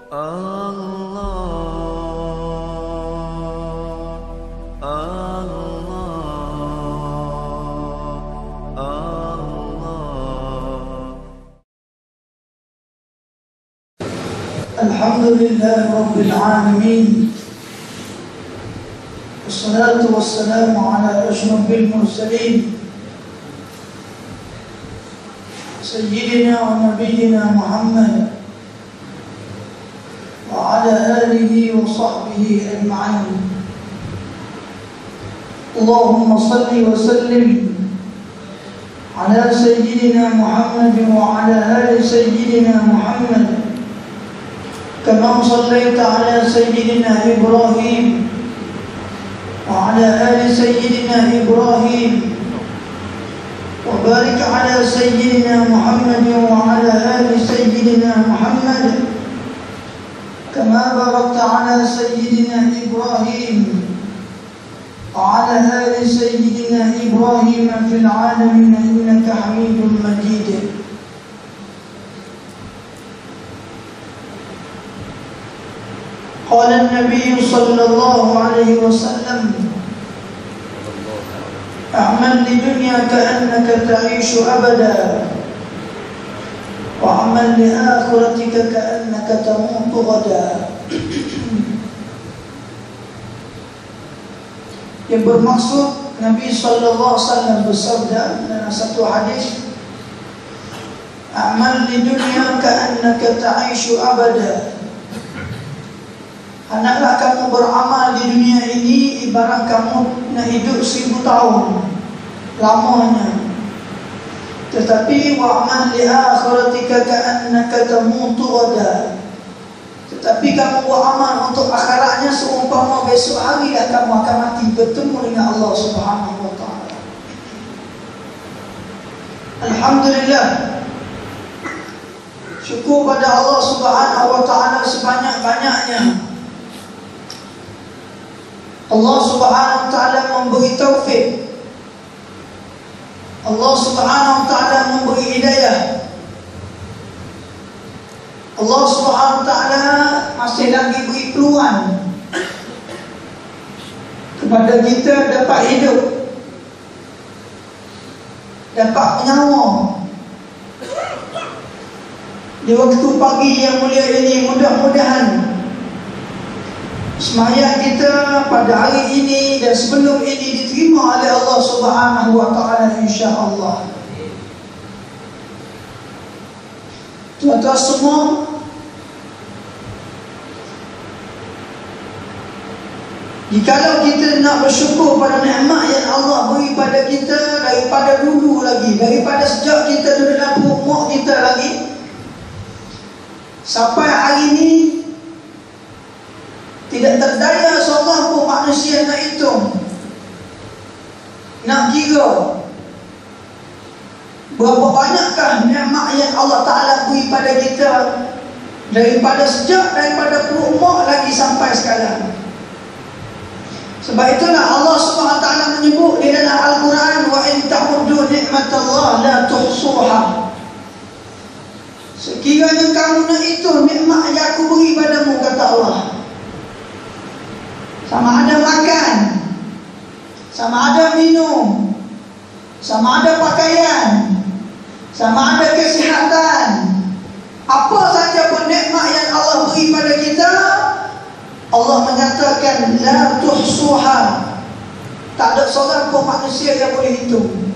Alhamdulillah Rabbil Alamin. Wassalatu wassalamu ala ashrafil mursalin Sayyidina wa Nabiyyina Muhammad wa ala alihi wa sahbihi ajma'in. Allahumma salli wa sallim ala Sayyidina Muhammad wa ala ali Sayyidina Muhammad كما صليت على سيدنا إبراهيم وعلى آل سيدنا إبراهيم وبارك على سيدنا محمد وعلى آل سيدنا محمد كما باركت على سيدنا إبراهيم وعلى آل سيدنا إبراهيم في العالمين إنك حميد مجيد. قال النبي صلى الله عليه وسلم اعمل لدنيا كأنك تعيش أبدا وعمل لآخرتك كأنك تموت غدا. Yang bermaksud Nabi sallallahu alaihi wasallam bersabda dalam satu hadis, amal di dunia ka'annaka ta'ishu abada. Hendaklah kamu beramal di dunia ini ibarat kamu nak hidup 1000 tahun lamanya. Tetapi wa'amal li akhiratika ka'annaka tamutu ghadan. Tetapi kamu buat amal untuk akhiratnya seumpama besok hari dah kamu akan mati bertemu dengan Allah Subhanahu wa taala. Alhamdulillah. Syukur pada Allah Subhanahu wa taala sebanyak-banyaknya. Allah Subhanahu wa taala memberi taufik. Allah Subhanahu wa taala memberi hidayah. Allah Subhanahu wa taala masih lagi beri peluang kepada kita dapat hidup, dapat menyawa di waktu pagi yang mulia ini. Mudah-mudahan sembahyang kita pada hari ini dan sebelum ini diterima oleh Allah Subhanahu wa taala insya-Allah. Tuan-tuan semua, jikalau kita nak bersyukur pada nikmat yang Allah beri pada kita daripada dulu lagi, daripada sejak kita duduk dalam perut mak kita lagi sampai hari ini, tidak terdaya seorang pun manusia nak hitung, nak kira berapa banyakkah nikmat yang Allah Ta'ala beri pada kita daripada perut mak lagi sampai sekarang. Sebab itulah Allah Subhanahu wa taala menyebut di dalam Al-Quran, wa in ta'uddu ni'matallah la tuhsuha. Sekiranya kamu nak hitung nikmat yang aku beri padamu, kata Allah, sama ada makan, sama ada minum, sama ada pakaian, sama ada kesihatan, apa saja pun nikmat yang Allah beri pada kita, Allah menyatakan la tuhsuha. Tak ada seorang pun manusia yang boleh hitung.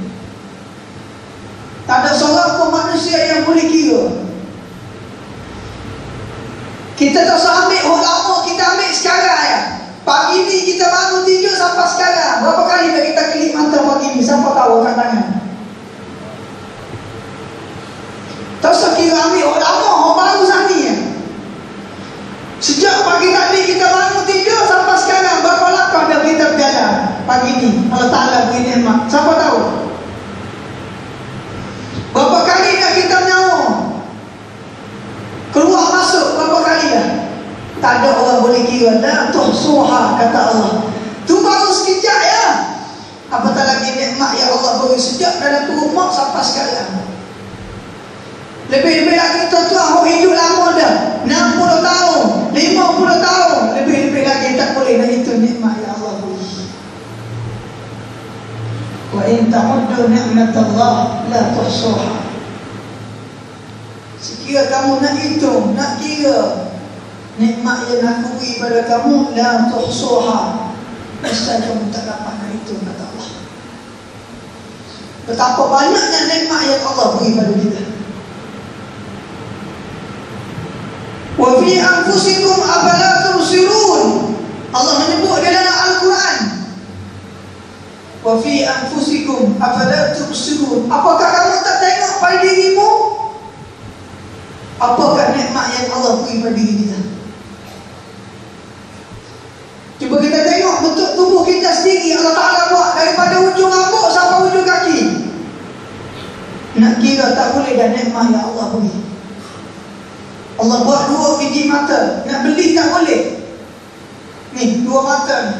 Tak ada seorang pun manusia yang boleh kira. Kita tak usah ambil hok lama, kita ambil sekarang ya. Pagi ni kita bangun tidur sampai sekarang, berapa kali dah kita kelip mata pagi ni? Siapa tahu kat tangan? Tak usah kira ambil hok lama, hok baru sani ya. Sejak pagi tadi kita bangun tidur sampai sekarang, berapa langkah dah kita berjalan pagi ni? Allah Ta'ala beri nikmat, siapa tahu? Berapa kali dah kita menyawa? Keluar masuk berapa kali dah? Tak ada orang boleh kira. La tuhsuha, kata Allah. Tu baru sekejap ya. Apatah lagi nikmat yang Allah beri sejak dalam perut mak sampai sekarang. Lebih-lebih lagi tuan-tuan hidup lama dah, 60 tahun, ta'uddu ni'matallah la tuhsuha. Sekira kamu nak hitung, nak kira nikmat yang aku beri pada kamu, la tuhsuha, pasti kamu tak dapat nak hitung, kata Allah. Betapa banyaknya nikmat yang Allah beri pada kita. Wa fi anfusikum afala tubsirun. Allah menyebut di dalam Al-Quran, wa fi anfusikum afala tubsirun. Apakah kamu tak tengok pada dirimu? Apakah nikmat yang Allah beri pada diri kita? Cuba kita tengok bentuk tubuh kita sendiri. Allah Ta'ala buat daripada ujung rambut sampai ujung kaki. Nak kira tak boleh dah nikmat yang Allah beri. Allah buat 2 biji mata, nak beli tak boleh. Ni 2 mata ni.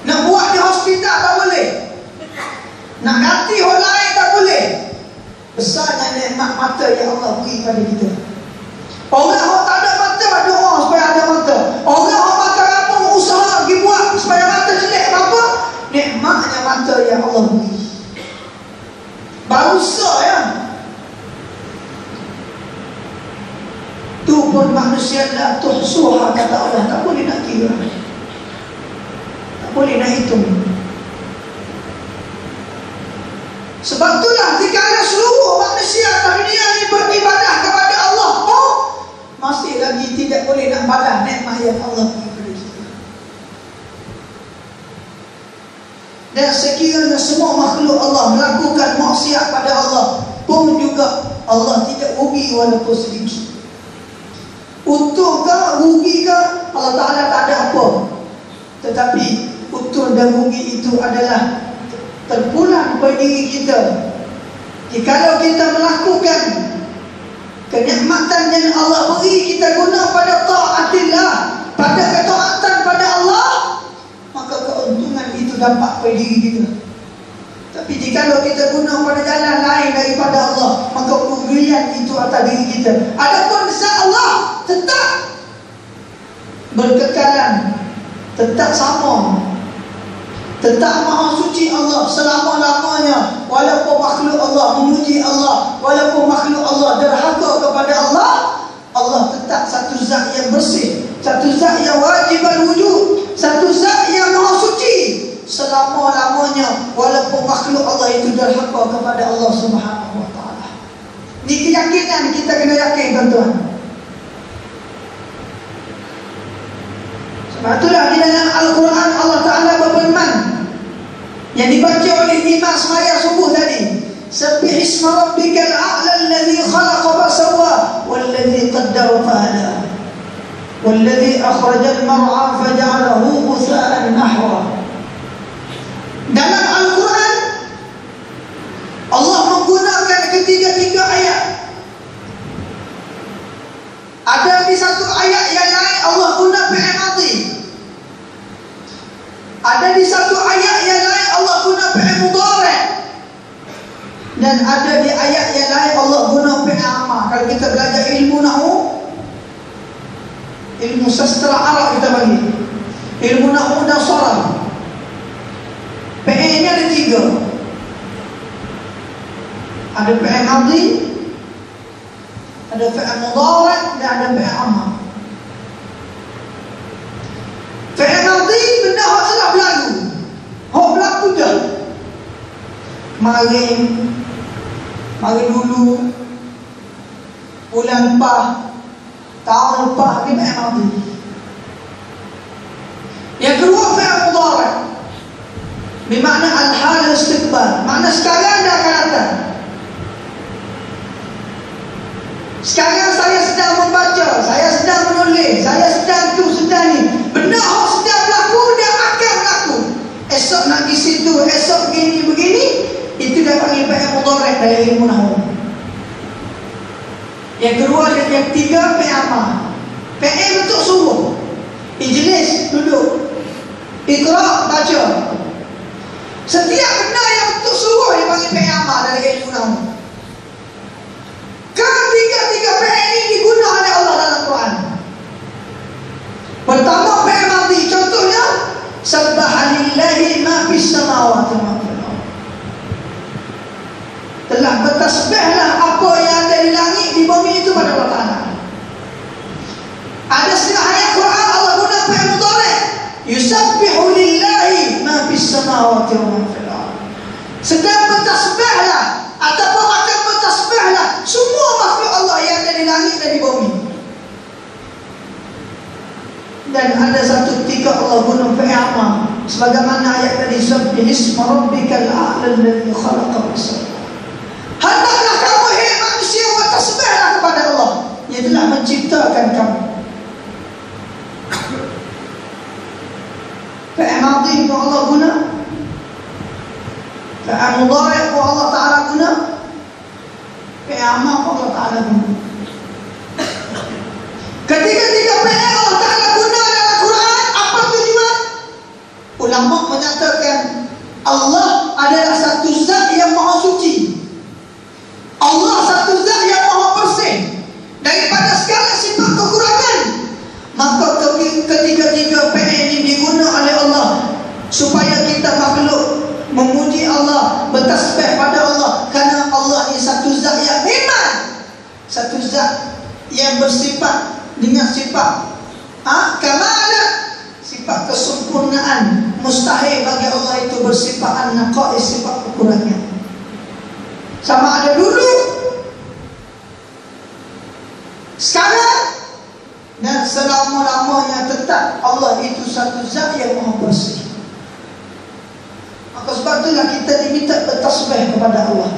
Nak buat di hospital tak boleh. Nak ganti orang lain tak boleh. Besarnya nikmat mata yang Allah beri pada kita. Orang yang tak ada mata, doa supaya ada mata. Orang yang makan rapung, usaha pergi buat supaya mata jelek. Apa? Nikmatnya mata yang Allah beri. Baru sah ya. Tu pun manusia la tuhsuha, kata Allah, tak boleh nak kira, tak boleh nak hitung. Sebab itulah jika seluruh manusia atas dunia ini beribadah kepada Allah pun masih lagi tidak boleh nak balas nikmat yang Allah beri kepada kita. Dan sekiranya semua makhluk Allah melakukan maksiat pada Allah pun juga Allah tidak rugi walaupun sedikit. Untung ke rugi ke, Allah Ta'ala tak ada apa. Tetapi untung dan rugi itu adalah terpulang pada diri kita. Jikalau kita melakukan kenikmatan yang Allah beri, kita guna pada ta'atillah, pada ketaatan pada Allah, maka keuntungan itu dapat pada diri kita. Tapi jikalau kita guna pada jalan lain daripada Allah, maka kerugian itu atas diri kita. Adapun zat Allah tetap berkekalan, tetap sama, tetap maha suci Allah selama-lamanya. Walaupun makhluk Allah memuji Allah, walaupun makhluk Allah derhaka kepada Allah, Allah tetap satu zat yang bersih, satu zat yang wajib wujud, satu zat yang maha suci selama-lamanya, walaupun makhluk Allah itu derhaka kepada Allah Subhanahu wa ta'ala. Ini keyakinan kita kena yakin, tuan-tuan. Sebab itulah di dalam Al-Quran Allah Ta'ala berfirman, yang dibaca oleh imam semaya subuh tadi, sabbih isma rabbikal a'la alladhi khalaqa fasawwa walladhi qaddara fahada walladhi akhrajal mar'a faja'alahu ghutha'an nahwa. Dalam Al-Quran Allah menggunakan ketiga-tiga ayat. Ada di satu ayat yang lain Allah guna fi'il madhi. Ada di satu ayat yang lain Allah guna fi'il mudhari'. Dan ada di ayat yang lain Allah guna fi'il amar. Kalau kita belajar ilmu nahwu, ilmu sastra Arab kita panggil, ilmu nahwu dan sharaf, fi'ilnya ada 3. Ada fi'il madhi, ada fi'il mudhari' dan ada fi'il amar. Fi'il madhi benda yang telah berlalu, yang berlaku dah. Mari dulu, bulan lepas, tahun lepas, ni fi'il madhi. Yang kedua fi'il mudhari', bermakna al-hal istiqbal, makna sekarang dah akan datang. Sekarang saya sedang membaca, saya sedang menulis, saya sedang tu, sedang ni. Benda yang sedang berlaku, dia akan berlaku. Esok nak pergi situ, esok begini. Itu dah panggil fi'il mudhari' dalam ilmu nahwu. Yang kedua, yang ketiga fi'il amar. Fi'il bentuk suruh. Ijlis, duduk. Iqra', baca. Setiap benda yang bentuk suruh dia panggil fi'il amar dalam ilmu nahwu. Ketiga-tiga fi'il ini digunakan oleh Allah dalam Quran. Pertama fi'il madhi, contohnya sabbaha lillahi ma fis samawati wa ma fil ardh. Yusabbihu lillahi ma fis samawati wa ma fil ardh. Sedang bertasbihlah ataupun akan bertasbihlah semua makhluk Allah yang ada di langit dan di bumi. Dan ada satu ketika Allah guna fi'ama sebagaimana ayat tadi, sabbih isma rabbikal a'la alladhi khalaqa fasawwa. Hendaklah kamu hai manusia bertasbihlah kepada Allah yang telah menciptakan kamu. Fi'il madhi pun Allah guna, fi'il mudhari' pun Allah Ta'ala guna, fi'il amar pun Allah Ta'ala guna. Ketiga-tiga fi'il Allah Ta'ala guna dalam Quran, apa tujuan? Ulama menyatakan Allah adalah satu zat yang maha suci. Allah satu zat yang maha bersih daripada segala sifat kekurangan. Maka ketiga-tiga fi'il ini diguna oleh Allah supaya kita makhluk memuji Allah, bertasbih pada Allah, kerana Allah ini satu zat yang hebat, satu zat yang bersifat dengan sifat kamalah, sifat kesempurnaan. Mustahil bagi Allah itu bersifat an-naqais, sifat kekurangan. Sama ada dulu, sekarang, dan selama-lamanya tetap Allah itu satu zat yang maha bersih. Maka sebab itulah kita diminta bertasbih kepada Allah,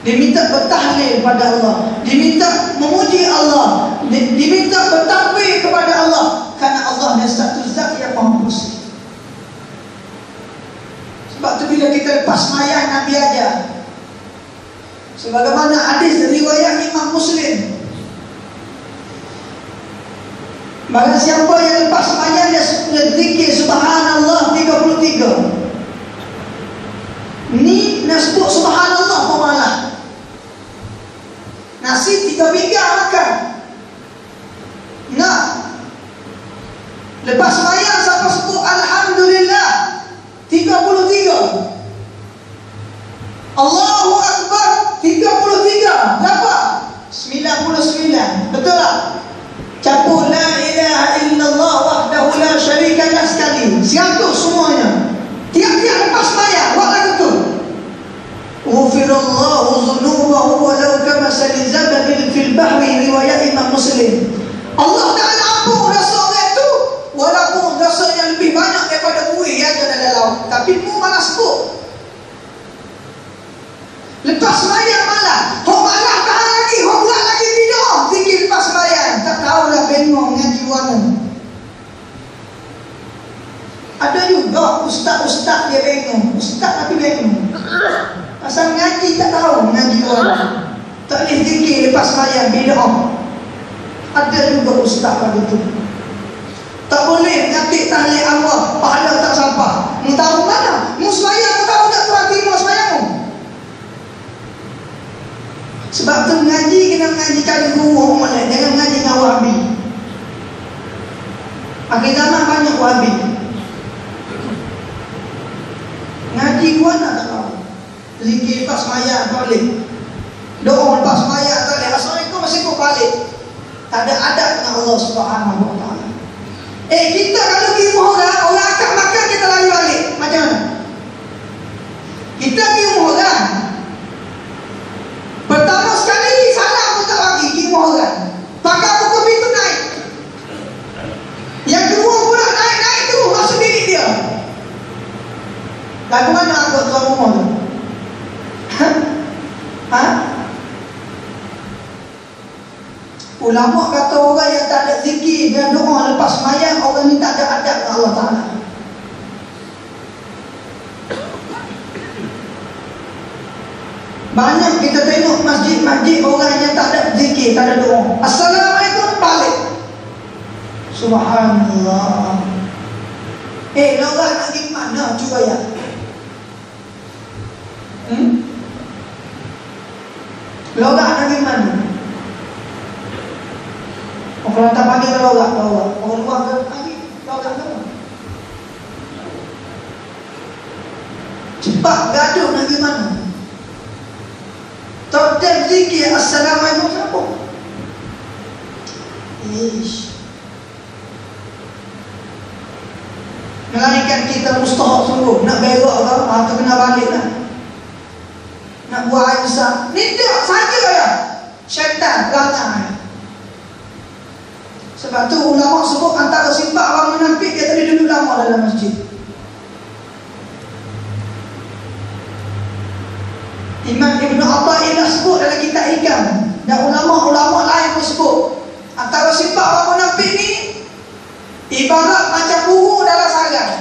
diminta bertahlil kepada Allah, diminta memuji Allah, diminta bertakbir kepada Allah, kerana Allah adalah satu zat yang maha bersih. Sebab tu bila kita lepas sembahyang, Nabi ajar, sebagaimana hadis riwayat Imam Muslim, barang siapa yang lepas sembahyang dia zikir subhanallah 33. Ni nak sebut subhanallah pun malah. Nasi 3 pinggan makan. Nak lepas sembahyang siapa sebut alhamdulillah 33. Allahu Akbar 33. Berapa? 99. Betul tak? Campur la ilaha illallah wahdahu la syarika lah sekali. 100 semuanya. Tiap-tiap lepas sembahyang buat lagu tu. Ghufirallahu dhunubahu walau kamasali zabadin fil bahri, riwayat Imam Muslim. Allah Ta'ala ampun dosa orang tu walaupun dosa yang lebih banyak daripada buih yang ada dalam laut, tapi mu malah sebut. Lepas sembahyang malah, hok malah tahan lagi, hok buat lagi tidur, tinggi lepas sembahyang. Tak tahulah bengong ngaji mana. Ada juga ustaz-ustaz dia bengong, ustaz tapi bengong. Pasal ngaji tak tahu ngaji mana. Tak boleh zikir lepas sembahyang, bid'ah. Ada juga ustaz pada tu. Tak boleh ngatik tahlil Allah, pahala tak sampai. Mu tahu mana? Mu sembahyang, mu tahu tak Tuhan terima sembahyangmu? Sebab tu mengaji kena mengaji kali guru molek, jangan mengaji dengan Wahabi. Akhir zaman banyak Wahabi. Ngaji gua tak tahu. Zikir lepas sembahyang tak boleh. Doa lepas sembahyang tak boleh. Assalamualaikum masih kau balik. Tak ada adab dengan Allah Subhanahu wa ta'ala. Kita kalau pergi rumah orang akak makan kita lari balik. Macam mana? Kita pergi rumah orang, pertama sekali salam pun tak bagi pergi rumah orang. Pakai pokok pintu naik. Yang kedua pula naik terus masuk bilik dia. Lagu mana aku tuan rumah tu? Ulama kata orang yang tak ada zikir dan doa lepas sembahyang, orang ni tak ada adab dengan Allah Ta'ala. Banyak kita tengok masjid-masjid orang yang tak ada zikir, tak ada doa. Assalamualaikum balik. Subhanallah. Lorah nak pergi mana cuba ya? Lorah nak pergi mana? Kalau tak pagi ke lorah, orang luar ke pagi, lorah ke mana? Cepat gaduh nak pergi mana? Total zikir assalamualaikum siapa? menjadikan kita mustahak sungguh. Nak berak ke, kena balik lah. Nak buat air besar, tidak saja ya. Syaitan belakang. Sebab tu ulama sebut antara sifat orang munafik, dia tadi duduk lama dalam masjid. Imam Ibn Atha'illah sebut dalam kitab Hikam, dan ulama-ulama lain pun sebut antara sifat orang munafik ni ibarat macam burung dalam sarang.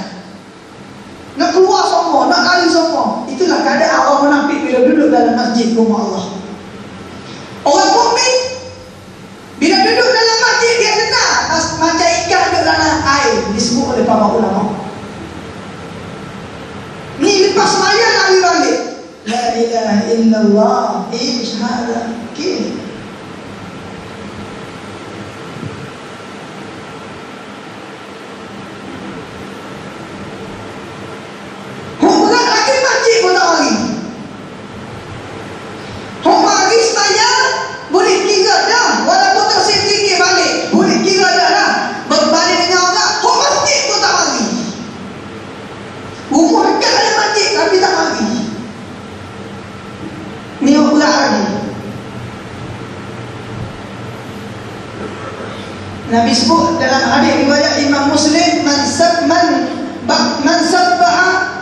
Nak keluar semua, nak lari semua. Itulah keadaan orang munafik bila duduk dalam masjid rumah Allah. Orang mukmin bila duduk dalam masjid dia tenang, macam ikan duduk dalam air, disebut oleh para ulama. Ni lepas sembahyang lari balik. La ilaha illallah, ish hada kif. Pun tak mari. Hok mari sembahyang boleh kira dah, walaupun tersip fikir balik boleh kira dah lah. Berbalik dengan orang hok masjid pun tak mari. Rumah dekat ada masjid tapi tak mari. Ni hok berat lagi. Nabi sebut dalam hadis riwayat Imam Muslim, man sabbaha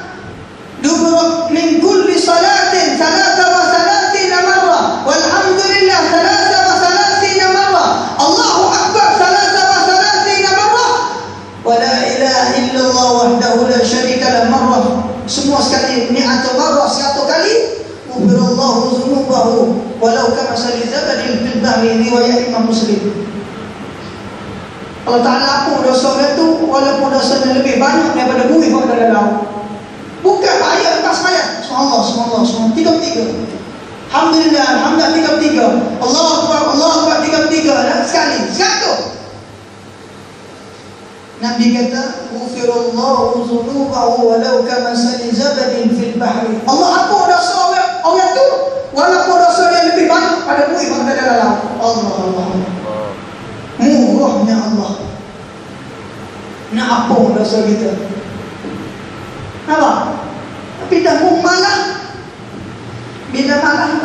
dubur min kulli salatin salasa wa salatina marra walhamdulillah salasa wa salatina marra Allahu akbar salasa wa salatina marra wa la ilaha illallah wahdahu la syarika lah marra, semua sekali mi'atu marra, 100 kali ghufirallahu dzunubahu walau kama sali zabadin fil bahri, riwayat Imam Muslim. Allah Ta'ala apa dosa dia tu, walaupun dosanya lebih banyak daripada buih pada dalam. Bukan ayat lepas sembahyang. Subhanallah, subhanallah, subhanallah. 33. Alhamdulillah, alhamdulillah 33. Allahu Akbar 33. Sekali, 100. Nabi kata, "Ghufirallahu dzunubahu walau kama sali zabadin fil bahri." Allah apa dosa orang tu, walaupun dosa dia lebih banyak pada buih pada dalam. Allah. Murahnya Allah. Nak apa dosa kita? Nampak? Tapi dah malah, bila malah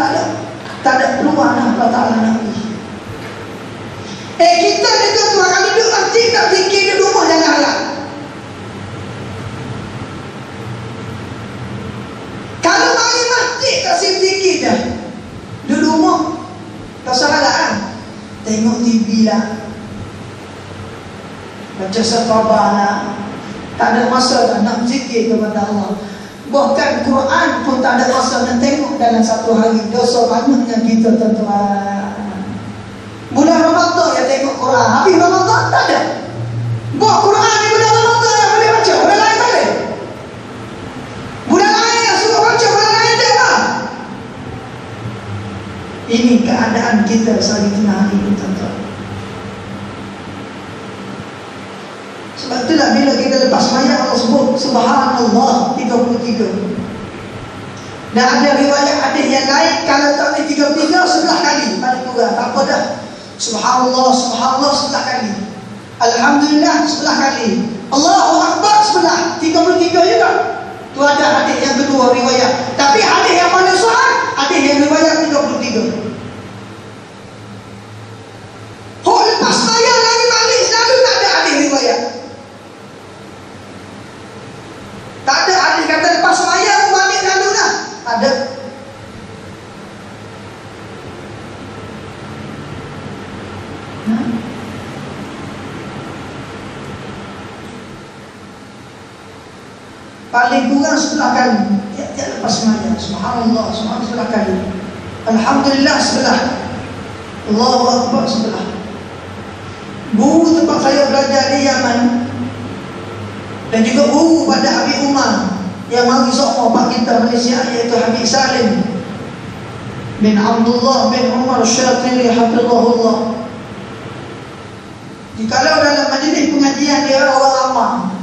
tak ada peluang Allah Ta'ala nak pergi. Kita ni tuan-tuan, kalau duduk masjid tak fikir di rumah jangan halal. Kalau mari masjid tak fikir dah, di rumah tak salah kan? Tengok TV lah, baca sahabat lah, tak ada masa dah nak zikir kepada Allah. Bahkan Quran pun tak ada masa nak tengok dalam satu hari. Dosa banyaknya kita tuan-tuan. Bulan Ramadan ya tengok Quran, habis Ramadan tak ada. Buat Quran ni bulan Ramadan yang boleh baca, bulan lain boleh. Bulan lain yang suruh baca, bulan lain jangan. Ini keadaan kita sehari hari ini tuan-tuan. Sebab itulah bila kita lepas sembahyang Allah sebut Subhanallah 33. Dan ada riwayat hadis yang lain kalau tak boleh 33 11 kali paling kurang, tak apa dah. Subhanallah 11 kali. Alhamdulillah 11 kali. Allahu Akbar 11, 33 juga. Tu ada hadis yang kedua riwayat. Tapi hadis yang mana sahih? Hadis yang riwayat 33. Hok lepas sembahyang lagi balik selalu tak ada hadis riwayat. Tak ada hadis kata lepas sembahyang balik lalu lah. Ada. Paling kurang 10 kali. Tiap-tiap lepas sembahyang. Subhanallah, subhanallah 10 kali. Alhamdulillah 11. Allahu Akbar 11. Guru tempat saya belajar di Yaman dan juga guru pada Habib Umar yang mari sokong pak kita Malaysia, iaitu Habib Salim bin Abdullah bin Umar Syatiri hafizahullah. Jikalau dalam majlis pengajian dia orang lama,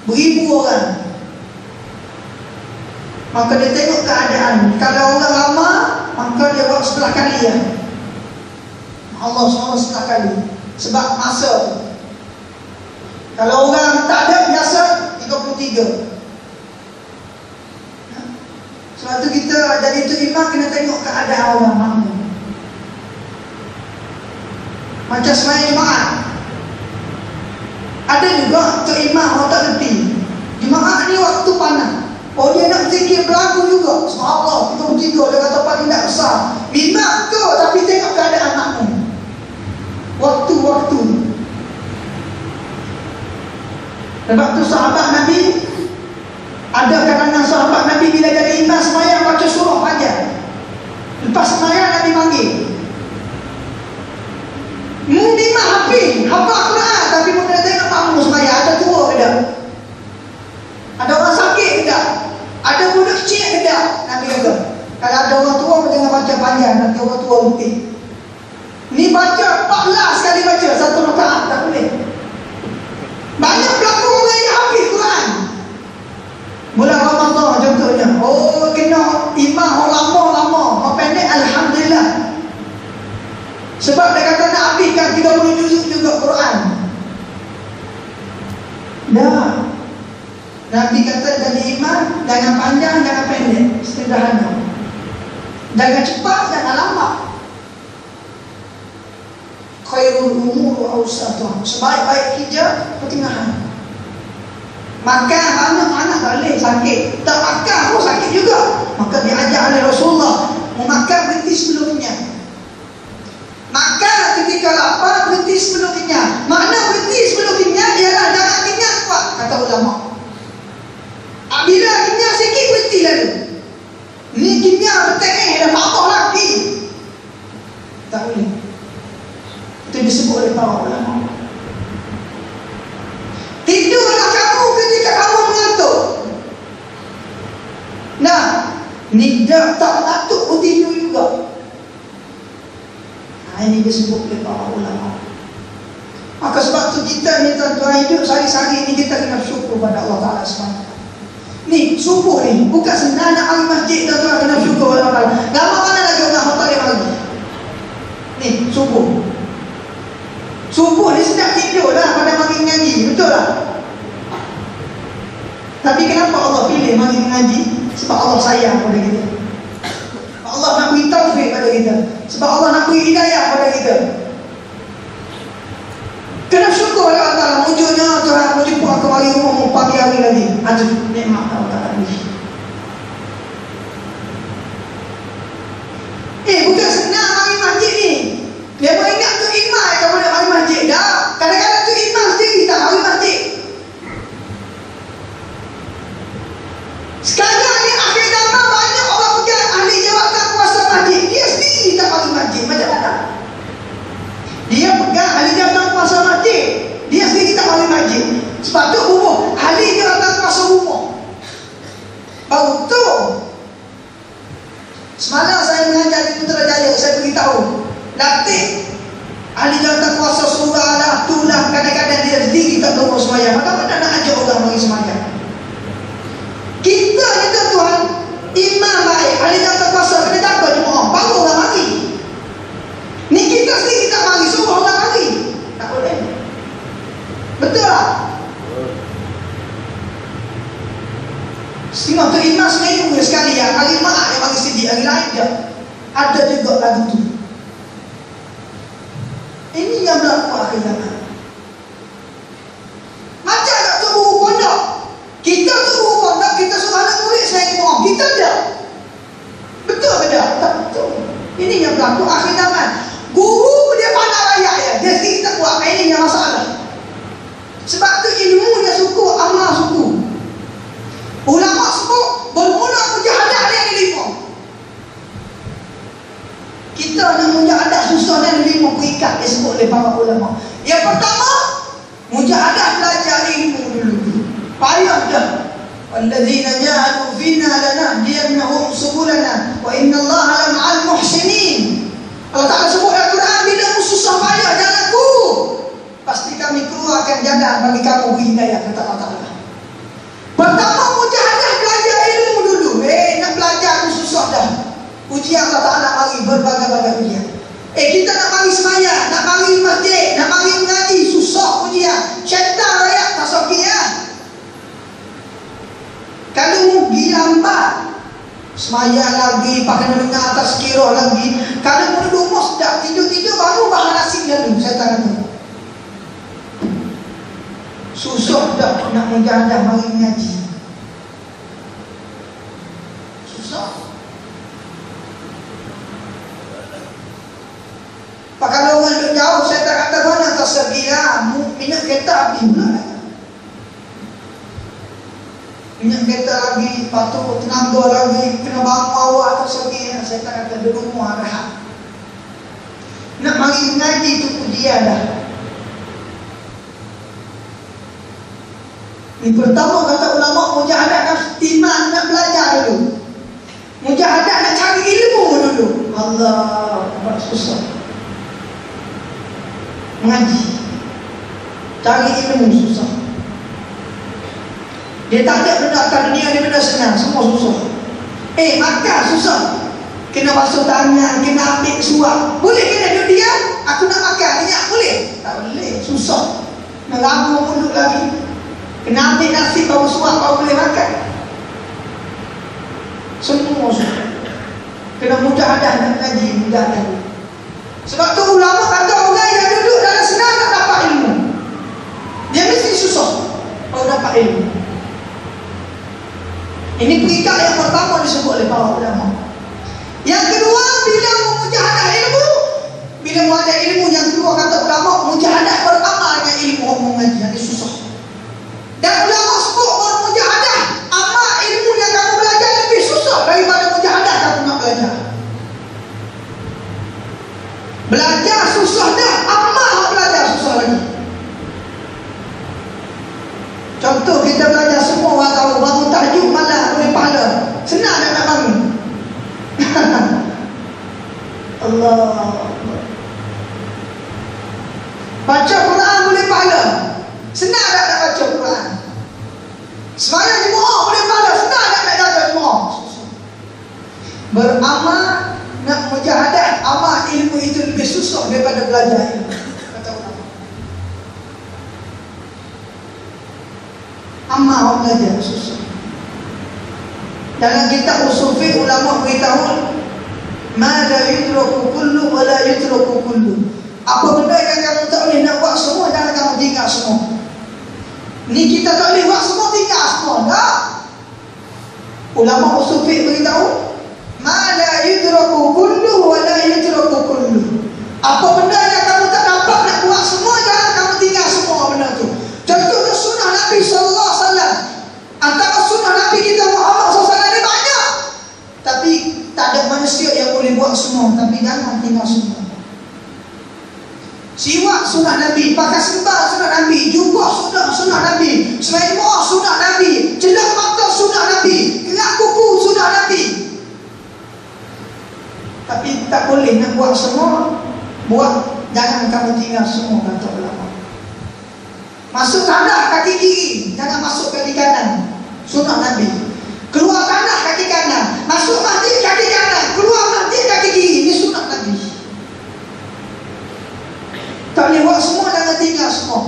beribu orang, maka dia tengok keadaan. Kalau orang lama, maka dia buat 10 kali ya. Allah SWT 10 kali. Sebab masa. Kalau orang tak ada biasa 23. Sebab tu kita jadi tok imam kena tengok keadaan orang makmum. Macam sembahyang Jumaat, ada juga tok imam orang tak reti. Jumaat ni waktu panas. Oh, dia nak zikir berlagu juga. Subhanallah, kita bertiga, dia kata paling tak besar. Imam tu, tapi tengok keadaan makmum. Waktu-waktu. Sebab tu sahabat Nabi, ada kalangan sahabat Nabi bila jadi imam sembahyang baca surah Fajr. Lepas sembahyang Nabi panggil. Imam hafal Quran, tapi pun kena tengok makmum sembahyang. Ada tua ke tak? Ada orang sakit ke tak? Ada budak kecil ke tak? Nabi kata, kalau ada orang tua jangan baca panjang, nanti orang tua letih. Ni baca 14 kali baca satu rakaat, tak boleh. Banyak berlaku orang yang hafal Quran. Bulan Ramadan contohnya, oh kena imam orang lama, orang pendek, alhamdulillah. Sebab dia kata nak habiskan 30 juzuk juga Quran. Dah. Nabi kata jadi imam, jangan panjang, jangan pendek, sederhana. Jangan cepat, jangan lambat. Khairul umur awsatuh. Sebaik-baik hijab pertengahan. Makan banyak anak tak boleh, sakit. Tak makan pun sakit juga. Maka diajar oleh Rasulullah, mau makan berhenti sebelum kenyang. Makan ketika lapar, berhenti sebelum kenyang. Makna berhenti sebelum kenyang ialah jangan kenyang kuat, kata ulama. Bila kenyang sikit, berhenti lalu. Ni kenyang bertengah dah tak apa lagi. Tak boleh. Itu disebut oleh para ulama. Tidurlah kamu ketika kamu mengantuk. Nah, ni tak mengantuk pun tidur juga. Nah, ini disebut oleh para ulama. Maka sebab tu kita ni tuan-tuan hidup sehari-hari ni kita kena syukur pada Allah Ta'ala SWT. Ni subuh ni bukan senang nak pergi masjid, tuan-tuan kena syukur pada Allah Ta'ala. Lama mana lagi orang tak boleh pergi. Ni Subuh ni sedap tidur lah pada mari mengaji, betul tak? Tapi kenapa Allah pilih mari mengaji? Sebab Allah sayang pada kita. Sebab Allah nak beri taufik pada kita. Sebab Allah nak beri hidayah pada kita. Kena syukur Allah Ta'ala. Wujudnya Tuhan menjumpa aku mari rumah pagi hari lagi. Ada nikmat Allah Ta'ala ni. Bukan senang mari masjid ni. Dia ingat tu imam yang kamu nak mari masjid. Dah, kadang-kadang tu imam sendiri tak mari masjid. Sekarang ni akhir zaman banyak orang bukan ahli jawatan kuasa masjid. Dia sendiri tak mari masjid. Macam mana? Dia pegang ahli jawatan kuasa masjid, dia sendiri tak mari masjid. Sebab tu umum ahli jawatan kuasa umum baru tu. Semalam saya mengajar di Putrajaya, saya beritahu latih ahli jawatan kuasa surah lah, tu lah, kadang-kadang dia sendiri tak tahu semayang. Mana-mana nak ajak orang mari semayang. Kita ni tuan-tuan, imam baik, ahli jawatan kuasa kena jaga jemaah, baru orang mari. Ni kita sendiri tak mari, suruh orang mari. Tak boleh. Betul tak? Tengok tu imam seminggu sekali ya, hari mak yang mari sedih, hari lain je ada juga lagu tu. Ini yang berlaku akhir zaman. Macam tak suruh pondok. Kita suruh pondok, kita suruh anak murid saya bohong. Kita tak. Betul ke tak? Tak betul. Ini yang berlaku akhir zaman. Guru dia pandai rakyat ya. Dia sendiri tak buat. Ini yang masalah. Sebab tu ilmu dia suku, amal suku. Ulama sebut bermula mujahadah dia ada 5. Kita nak mujahadah susah dan 5 perikat disebut oleh para ulama. Yang pertama, mujahadah belajar ilmu dulu. Payah dah. Walladzina jahadu fina lanahdiyannahum subulana wa innallaha lama'al muhsinin. Allah Ta'ala sebut dalam Quran, bila kamu susah payah jalanku, pasti kami keluarkan jalan bagi kamu hidayah, kata Allah Ta'ala. Pertama, mujahadah belajar ilmu dulu. Nak belajar tu susah dah. Ujian Allah Ta'ala mari berbagai-bagai ujian. Kita nak mari semayang, nak mari masjid, nak mari mengaji, susah ujian. Syaitan rakyat tak sakit ya. Semayang lagi, pakai mendengar atas kira lagi. Kalau pun rumah sedap, tidur-tidur baru bahan nasi lalu. Saya tak kata susah tak nak menjadah mari mengaji. Susah. Pak kalau orang duduk jauh, saya tak kata mana tersedia. Minyak kereta habis pula. Minyak kereta lagi, patut tenaga lagi, kena bangun awak tersedia. Saya tak kata duduk rumah rehat. Nak mari mengaji tu ujian dah. Ini pertama kata ulama, mujahadah iman nak belajar dulu. Mujahadah nak cari ilmu dulu. Allah, susah. Mengaji, cari ilmu susah. Dia tak ada benda atas dunia ni benda senang, semua susah. Makan susah. Kena basuh tangan, kena ambil suap. Boleh kena duduk diam? Aku nak makan, minyak boleh? Tak boleh, susah. Nak lama mulut lagi. Kena ambil nasi baru suap baru boleh makan. Semua susah. Kena mujahadah nak mengaji, mujahadah. Sebab tu ulama kata orang yang duduk dalam senang nak dapat ilmu. Dia mesti susah baru dapat ilmu. Ini peringkat yang pertama disebut oleh para ulama. Yang kedua, bila mujahadah ilmu, bila ada ilmu yang kedua kata ulama, mujahadah beramal dengan ilmu mengaji. Ini susah. Dan ulama sebut mujahadah amal ilmu yang kamu belajar lebih susah daripada mujahadah kamu nak belajar. Belajar susah dah, amal belajar susah lagi. Contoh kita belajar semua orang tahu bangun tahajud malam boleh pahala. Senang nak bangun. Allah. Baca Quran boleh pahala. Senang nak baca Quran. Sembahyang Jumaat boleh pahala. Senang nak jaga Jumaat. Beramal nak mujahadah amal ilmu itu lebih susah daripada belajar ilmu. Kata ulama. Amal belajar susah. Dalam kitab usul fiqh ulama beritahu ma la yutraku kullu wa la yutraku kullu. Apa benda yang kamu tak boleh nak buat semua, jangan kamu tinggal semua. Ni kita tak boleh buat semua, tinggal semua. Tak. Ulama usul fiqh beritahu ma la yutraku kullu wa la yutraku kullu. Apa benda yang kamu tak dapat nak buat semua, jangan kamu tinggal semua benda tu. Contohnya sunnah Nabi SAW. Antara sunnah Nabi kita Muhammad SAW ni banyak, tapi tak ada manusia yang boleh buat semua. Tapi jangan tinggal semua. Siwak sunnah Nabi, pakai sembah sunnah Nabi, jubah sunnah Nabi, semua sunnah Nabi, celak mata sunnah Nabi, gerak kuku sunnah Nabi. Tapi tak boleh nak buat semua. Buat, jangan kamu tinggal semua, kata ulama. Masuk tanah kaki kiri, jangan masuk kaki kanan. Sunnah Nabi. Keluar tanah kaki kanan, masuk masjid kaki kanan, keluar masjid kaki kiri. Ini sunnah Nabi. Tak boleh buat semua, jangan tinggal semua.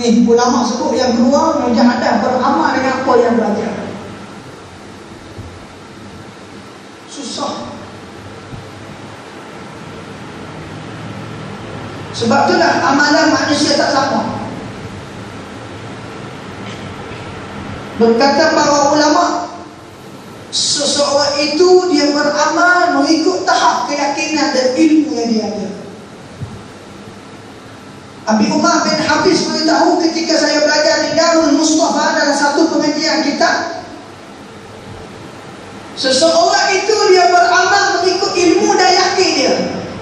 Ni ulama sebut yang kedua, mujahadah beramal dengan apa yang belajar. Susah. Sebab itulah amalan manusia tak sama. Berkata para ulama, seseorang itu dia beramal mengikut tahap keyakinan dan ilmu yang dia ada. Abi Umar bin Hafiz beritahu ketika saya belajar di Darul Mustafa dalam satu pengajian kita, seseorang itu dia beramal mengikut ilmu dan yakin dia.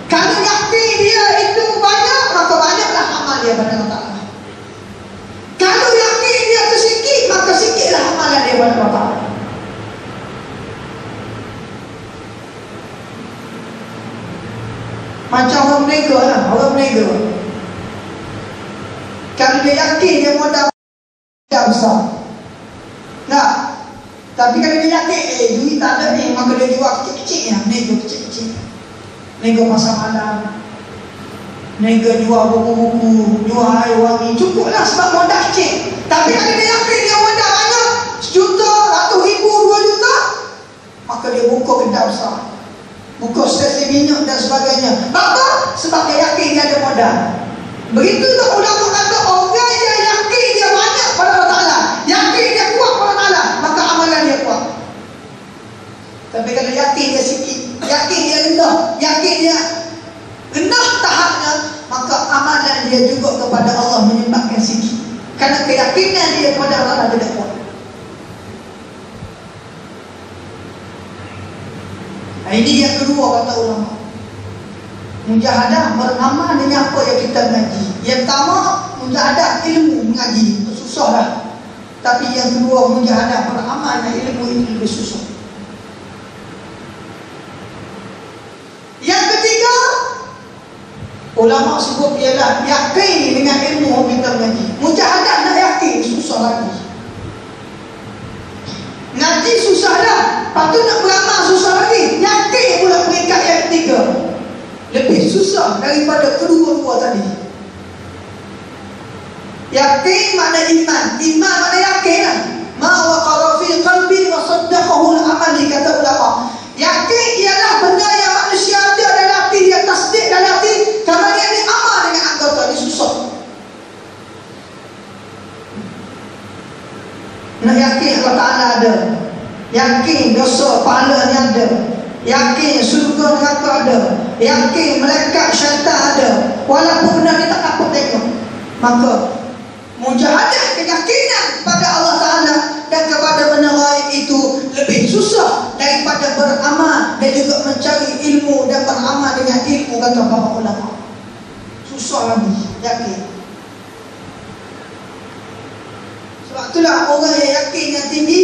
Kalau yakin dia itu banyak, maka banyaklah amal dia pada Allah Ta'ala. Kalau yakin dia itu sikit, maka sikitlah amalan dia pada Allah Ta'ala. Macam orang menega lah, orang menega. Kalau dia yakin dia modal besar, tak. Tapi kalau dia yakin duit tak ada ni, maka dia jual kecil-kecil ya, nego kecil-kecil. Nego pasar malam, nego jual buku-buku, jual air wangi, cukuplah sebab modal kecil. Tapi kalau dia yakin dia modal banyak, 1 juta, 100,000, 2 juta, Maka dia buka kedai besar, buka stesen minyak dan sebagainya. Kenapa? Sebab dia yakin dia ada modal. Begitu tak ulama kata, orang yang yakin dia banyak pada Allah Ta'ala, yakin dia kuat pada Allah Ta'ala, maka amalan dia kuat. Tapi kalau yakin dia sikit, yakin dia rendah, yakin dia rendah tahapnya, maka amalan dia juga kepada Allah menyebabkan sikit. Kerana keyakinan dia kepada Allah tidak kuat. Ini yang kedua kata ulama. Mujahadah beramal dengan apa yang kita mengaji. Yang pertama, mujahadah ilmu mengaji, itu susah dah. Tapi yang kedua, mujahadah beramal dengan ilmu itu lebih susah. Yang ketiga, ulama sebut ialah yakin dengan ilmu yang kita mengaji. Mujahadah nak yakin susah lagi. Ngaji susah dah, lepas tu nak beramal susah lagi. Yakin pula peringkat yang ketiga, lebih susah daripada kedua-dua tadi. Yakin makna iman, iman makna yakin lah. Ma waqara fi qalbi wa saddaqahu al-amal, kata ulama. Yakin ialah benda yang manusia ada dalam hati, dia tasdik dalam hati, kemudian dia amal dengan anggota. Ini susah. Nak yakin Allah Ta'ala ada, yakin dosa pahalanya ada, yakin surga neraka ada, yakin malaikat syaitan ada, walaupun benda ni tak dapat tengok. Maka mujahadah keyakinan pada Allah Ta'ala dan kepada benda gaib itu lebih susah daripada beramal dan juga mencari ilmu dan beramal dengan ilmu, kata para ulama. Susah lagi yakin. Sebab itulah orang yang yakin yang tinggi,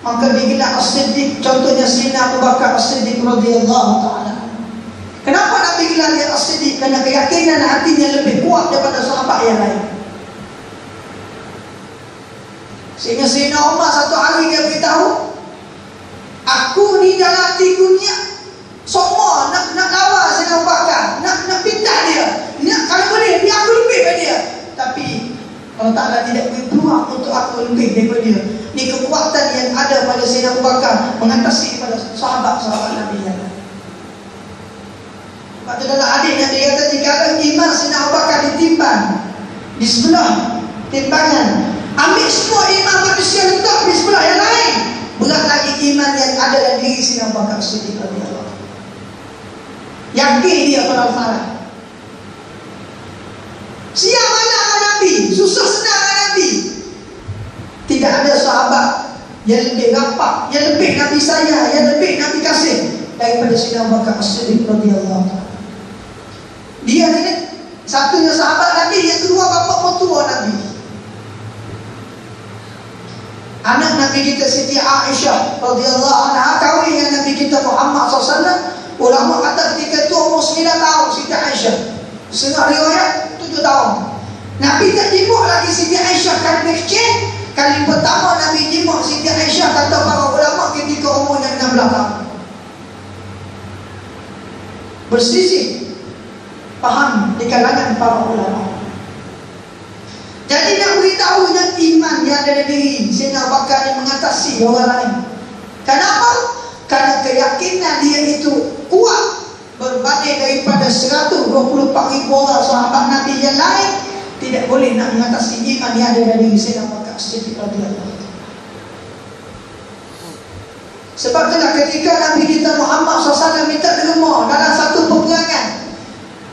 maka digelar As-Siddiq. Contohnya Sayyidina Abu Bakar As-Siddiq radhiyallahu ta'ala. Kenapa Nabi gelar dia As-Siddiq? Kerana keyakinan hatinya lebih kuat daripada sahabat yang lain. Sehingga Sayyidina Umar satu hari dia beritahu, aku ni dalam hatiku niat semua nak lawan Sayyidina Abu Bakar, nak pindah dia, nak kalau boleh biar aku lebih daripada dia. Tapi Allah Ta'ala tidak beri peluang untuk aku lebih daripada dia. Ini kekuatan yang ada pada Sayyidina Abu Bakar mengatasi pada sahabat-sahabat Nabi yang lain. Sebab itu dalam hadis Nabi kata, jika ada iman Sayyidina Abu Bakar ditimbang di sebelah timbangan, ambil semua iman manusia letak di sebelah yang lain, berat lagi iman yang ada dalam diri Sayyidina Abu Bakar Siddiq radhiyallahu anhu. Yakin dia pada Allah. Siap mana dengan Nabi, susah senang dengan Nabi. Tidak ada sahabat yang lebih rapat, yang lebih Nabi sayang, yang lebih Nabi kasih daripada Sayyidina Abu Bakar Siddiq radhiyallahu anhu. Dia ni satunya sahabat Nabi, yang kedua bapa mertua Nabi. Anak Nabi kita Siti Aisyah radhiyallahu anha kahwin dengan Nabi kita Muhammad SAW. Ulama kata ketika itu umur 9 tahun Siti Aisyah. Setengah riwayat 7 tahun. Nabi tak jemput lagi Siti Aisyah kali kecil. Kali pertama Nabi jemput Siti Aisyah, kata para ulama, ketika umurnya 16 tahun. Bersisih faham di kalangan para ulama. Jadi nak beritahu yang iman yang ada di diri Sayyidina Abu Bakar yang mengatasi orang lain. Kenapa? Karena keyakinan dia itu kuat berbanding daripada 124,000 orang sahabat Nabi yang lain. Tidak boleh nak mengatasi iman yang ada di diri Sayyidina Abu Bakar Siddiq radhiyallahu anhu. Sebab itulah ketika Nabi kita Muhammad SAW minta derma dalam satu peperangan,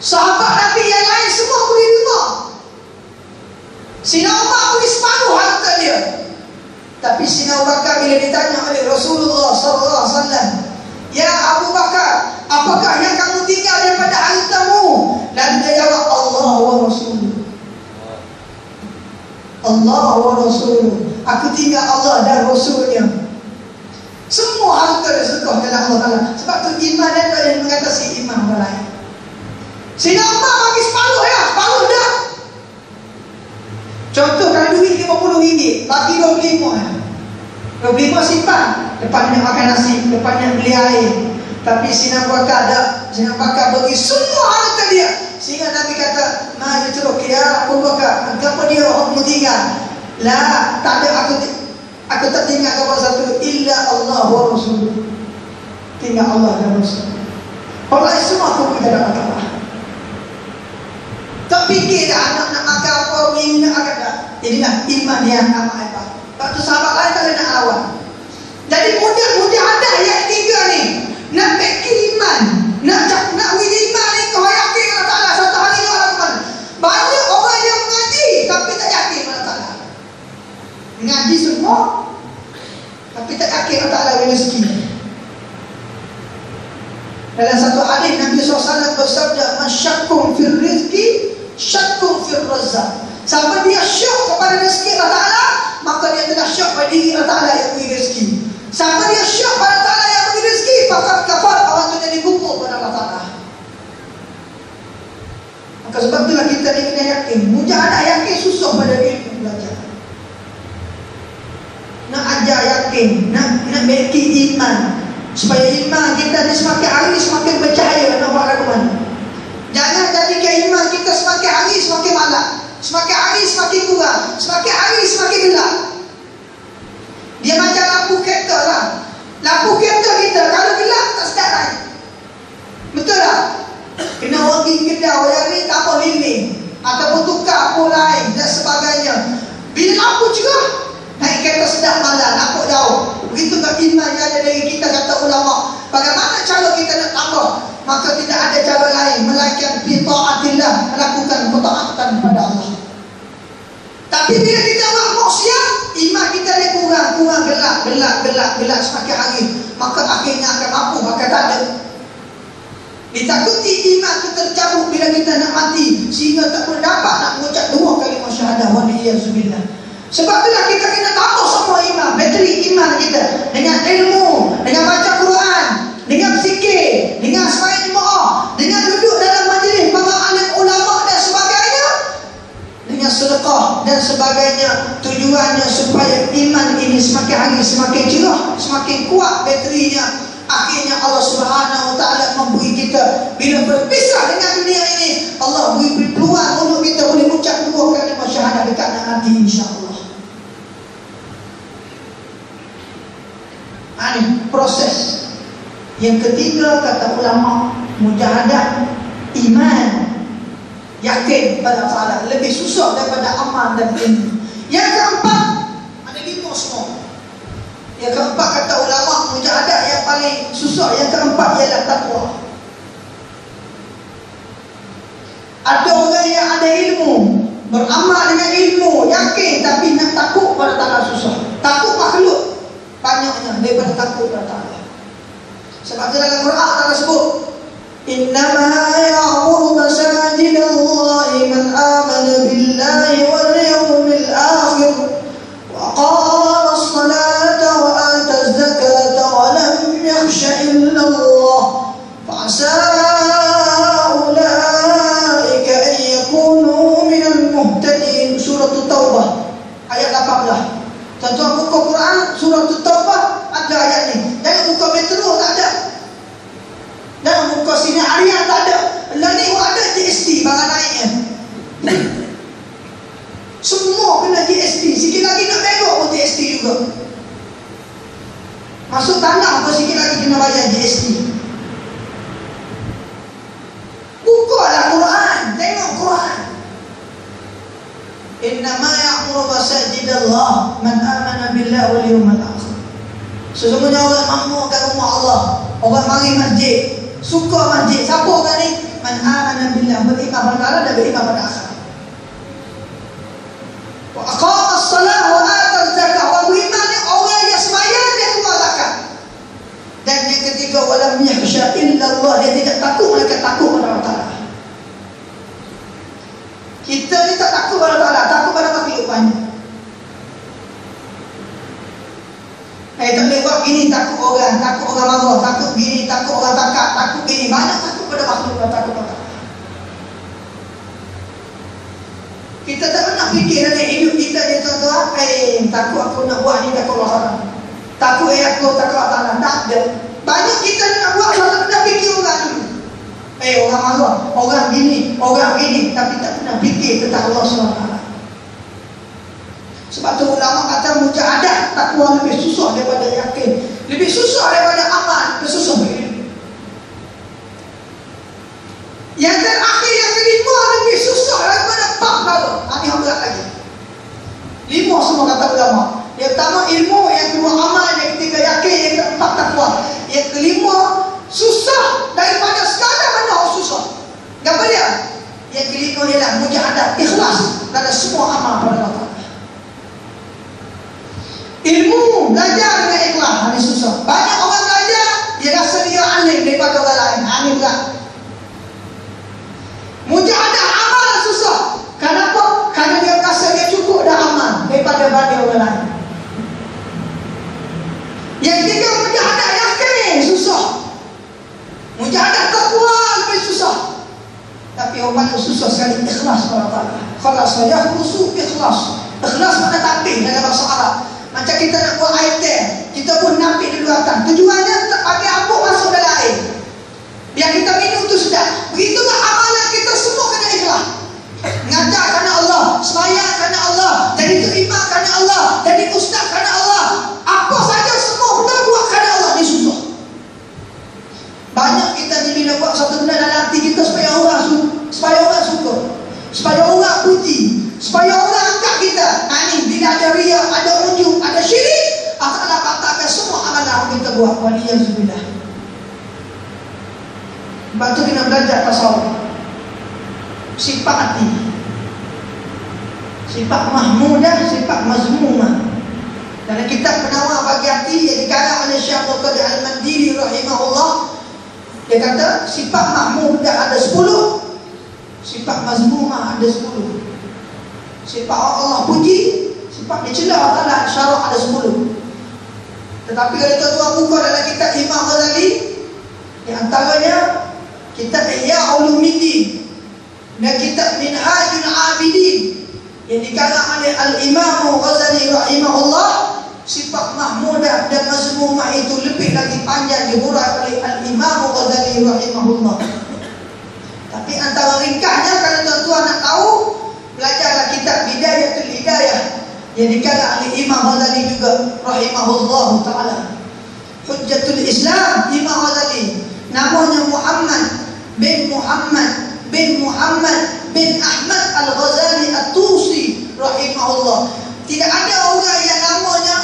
sahabat Nabi yang lain semua beri derma. Sayyidina Umar beri separuh harta dia. Tapi Sayyidina Abu Bakar bila ditanya oleh Rasulullah SAW, ya Abu Bakar, apakah yang kamu tinggal daripada hartamu? Lalu dia jawab, Allah wa Rasuluh. Allah wa Rasuluh. Aku tinggal Allah dan Rasulnya. Semua harta dia sedekah dalam Allah Ta'ala. Sebab tu iman dan yang mengatasi iman orang lain. Sayyidina Umar bagi separuh ya, separuh dah. Contoh kalau duit RM50, bagi 25 ya. 25 simpan, depan nak makan nasi, depan nak beli air. Tapi Sayyidina Abu Bakar ada, Sayyidina Abu Bakar bagi semua harta dia. Sehingga Nabi kata, "Ma yutruk ya Abu Bakar, kenapa dia orang tinggal?" Lah, tak ada aku Aku tak tinggal kabar satu, illa Allah wa Rasul. Tinggal Allah dan Rasul. Kalau lain semua aku pergi kepada Allah Ta'ala. Tak fikir dah anak nak makan apa, ini nak makan dah. Inilah iman yang amat hebat. Lepas tu sahabat lain tak boleh nak lawan. Jadi mudah ada ayat 3 ni. Nak beki iman, nak wujud iman ni, kau yakin Allah Ta'ala satu hari ni Allah Ta'ala. Banyak orang yang mengaji tapi tak yakin Allah Ta'ala. Mengaji semua tapi tak yakin Allah Ta'ala beri rezeki. Dalam satu hadis Nabi SAW bersabda, "Masyakkum fil rizki, syakkum fil razak." Siapa dia syak kepada rezeki Allah Ta'ala, maka dia telah syak pada diri Allah Ta'ala yang beri rezeki. Siapa dia syak pada Allah Ta'ala yang beri rezeki, maka kafar orang tu jadi kufur pada Allah Ta'ala. Maka sebab itulah kita ni kena yakin. Mujahadah yakin susah pada ilmu belajar. Nak ajar yakin, nak beki iman, supaya iman kita ni semakin hari semakin bercahaya nak buat lagu mana. Jangan jadikan iman kita semakin hari semakin malam, semakin hari semakin kurang, semakin hari semakin gelap. Dia macam lampu kereta lah. Lampu kereta kita kalau gelap tak sedap naik. Betul tak? Kena pergi kedai yang ni tambah lilin ataupun tukar apa lain dan sebagainya. Bila lampu cerah, naik kereta sedap malam, nampak jauh. Begitu ke iman yang ada dari kita, kata ulama. Bagaimana cara kita nak tambah? Maka tidak ada cara lain melainkan bi taatillah, melakukan ketaatan kepada Allah. Tapi bila kita buat maksiat, iman kita ni kurang gelap semakin hari, maka akhirnya akan mampu, maka tak ada. Ditakuti iman itu tercabut bila kita nak mati, sehingga tak boleh dapat nak mengucap 2 kalimah syahadah wa na'udzubillah. Sebab itulah kita kena tambah semua iman, bateri iman kita dengan ilmu, dengan baca Quran, dengan zikir, dengan sembahyang jemaah, dengan duduk dalam majlis para alim ulama dan sebagainya, dengan sedekah dan sebagainya. Tujuannya supaya iman ini semakin hari semakin cerah, semakin kuat baterinya. Akhirnya Allah Subhanahu Wa Taala memberi kita, bila berpisah dengan dunia ini, Allah beri peluang untuk kita boleh ucap 2 kalimah syahadah dekat nak mati, insya-Allah. Ini proses. Yang ketiga kata ulama, mujahadah iman, yakin pada Allah, lebih susah daripada amal dan ilmu. Yang keempat, ada 5 semua. Yang keempat kata ulama, mujahadah yang paling susah, yang keempat ialah takwa. Ada orang yang ada ilmu, beramal dengan ilmu, yakin, tapi nak takut pada Ta'ala susah. Takut makhluk banyaknya daripada takut pada Ta'ala. Sebab itu dalam Quran Allah sebut, "Innama ya'muru masajidallahi man amana billahi wal yawmil akhir wa qama as-salata wa ata az-zakata wa lam yakhsha illa Allah fa'asa ulaika an yakunu minal muhtadin." Surah At-Taubah ayat 18. Tuan-tuan buka Quran surah At-Taubah ada ayat ni. Jangan buka Metro, tak ada. Jangan buka sini harian, tak ada. Lah ni ada GST barang naiknya. Semua kena GST. Sikit lagi nak bengok pun GST juga. Masuk tanah pun sikit lagi kena bayar GST. Bukalah Quran, tengok Quran. Innama ya'muru masajidallah man amana billahi wal yawmil akhir. Sesungguhnya orang makmurkan rumah Allah, orang mari masjid, suka masjid. Siapa orang ni? Man amana billahi, beriman pada Allah dan beriman pada akhirat. Wa aqama as-salah wa ata az-zakah. Wa beriman ni orang yang sembahyang dan keluar zakat. Dan yang ketiga, wa lam yakhsha illa Allah, dia tidak takut mereka takut pada Allah Ta'ala. Kita ni tak takut pada Allah Ta'ala, takut pada makhluk banyak. Tak boleh buat gini, takut orang marah, takut gini, takut orang takut, takut gini. Banyak takut pada makhluk, takut pada Allah. Kita tak pernah fikir dalam hidup kita ni, tuan-tuan, takut aku nak buat ni, takut Allah Ta'ala. Takut aku, takut Allah Ta'ala. Tak ada. Banyak kita nak buat, tak pernah fikir orang dulu. Orang marah, orang gini, tapi tak pernah fikir tentang Allah SWT. Sebab tu ulama kata mujahadah takwa lebih susah daripada yakin, lebih susah daripada amal, lebih susah begini. Yang terakhir, yang kelima, lebih susah daripada 4 kali. Ini yang berat lagi. 5 semua kata ulama. Yang pertama ilmu, yang kedua amal, yang ketiga yakin, yang keempat takwa. Yang kelima susah daripada sekadar mana susah. Apa dia? Yang kelima ialah mujahadah, ikhlas dalam semua amal pada Allah. Ilmu belajar dengan ikhlas, ini susah. Banyak orang belajar, dia rasa dia alim daripada orang lain. Ini berat. Mujahadah amal susah. Kenapa? Kerana dia rasa dia cukup dah amal daripada banding orang lain. Yang ketiga mujahadah yakin susah. Mujahadah takwa lebih susah. Tapi orang itu susah sekali ikhlas pada Allah. Khalas saya khusus ikhlas. Ikhlas makna tampil dalam bahasa Arab. Macam kita nak buat air teh, kita pun nampil di luar tan. Tujuannya tak bagi ampuk masuk dalam air, biar kita minum tu sedap. Begitulah amalan kita semua kena ikhlas. Ngajar kerana Allah, sembahyang kerana Allah, jadi terima kerana Allah, jadi ustaz kerana Allah. Apa saja semua benda buat kerana Allah, ni susah. Banyak kita ni bila buat satu benda dalam hati kita supaya orang suka, supaya orang puji, supaya orang angkat kita. Ini bila ada riya, ada ujub, ada syirik, Allah batalkan semua amalan kita buat. Waliyahzubillah. Sebab tu kena belajar tasawuf. Sifat hati, sifat mahmudah, sifat mazmumah. Dalam kitab Penawar bagi hati yang dikarang oleh Syekh Abdul Qadir Al-Mandiri rahimahullah, dia kata sifat mahmudah ada 10, sifat mazmumah ada 10. Sifat Allah puji, sifat dicela Allah syarak ada 10. Tetapi kalau tuan-tuan buka dalam kitab Imam Ghazali, di antaranya kitab Ihya Ulumuddin dan kitab Minhajul Abidin yang dikarang oleh Al-Imam Ghazali rahimahullah, sifat mahmudah dan mazmumah itu lebih lagi panjang dihurai oleh Al-Imam Ghazali rahimahullah. Tapi antara ringkasnya, kalau tuan-tuan nak tahu, belajarlah kitab Bidayatul Hidayah yang dikarang oleh Imam Ghazali juga rahimahullah ta'ala. Hujjatul Islam Imam Ghazali, namanya Muhammad bin Ahmad Al-Ghazali At-Tusi rahimahullah. Tidak ada orang yang namanya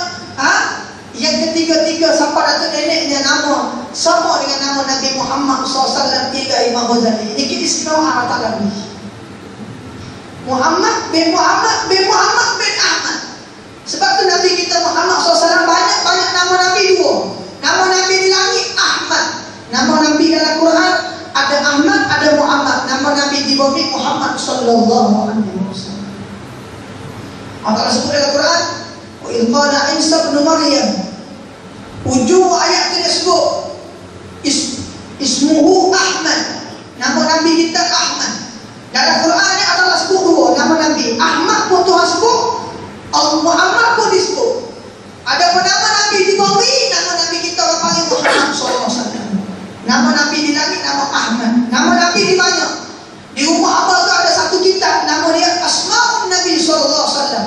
yang ketiga-tiga sampai datuk neneknya nama sama dengan nama Nabi Muhammad SAW. Tiga Imam Ghazali. Ini keistimewaan Allah. Muhammad bin Ahmad. Sebab tu Nabi kita Muhammad SAW banyak nama Nabi dua. Nama Nabi di langit Ahmad. Nama Nabi dalam Quran ada Ahmad, ada Muhammad. Nama Nabi di bumi Muhammad sallallahu alaihi wasallam. Allah sebut dalam Quran, wa idh qala Isa ibn Maryam. Ujung ayat itu disebut ismuhu Ahmad. Nama Nabi kita Ahmad. Dalam Quran ni Allah sebut dua nama Nabi. Ahmad pun Tuhan sebut, Muhammad pun disebut. Ada pun nama Nabi di bumi, nama Nabi kita orang panggil Muhammad sallallahu alaihi wasallam. Nama Nabi di langit nama Ahmad. Nama Nabi di banyak. Di rumah Abah tu ada satu kitab, nama dia Asma'un Nabi sallallahu alaihi wasallam.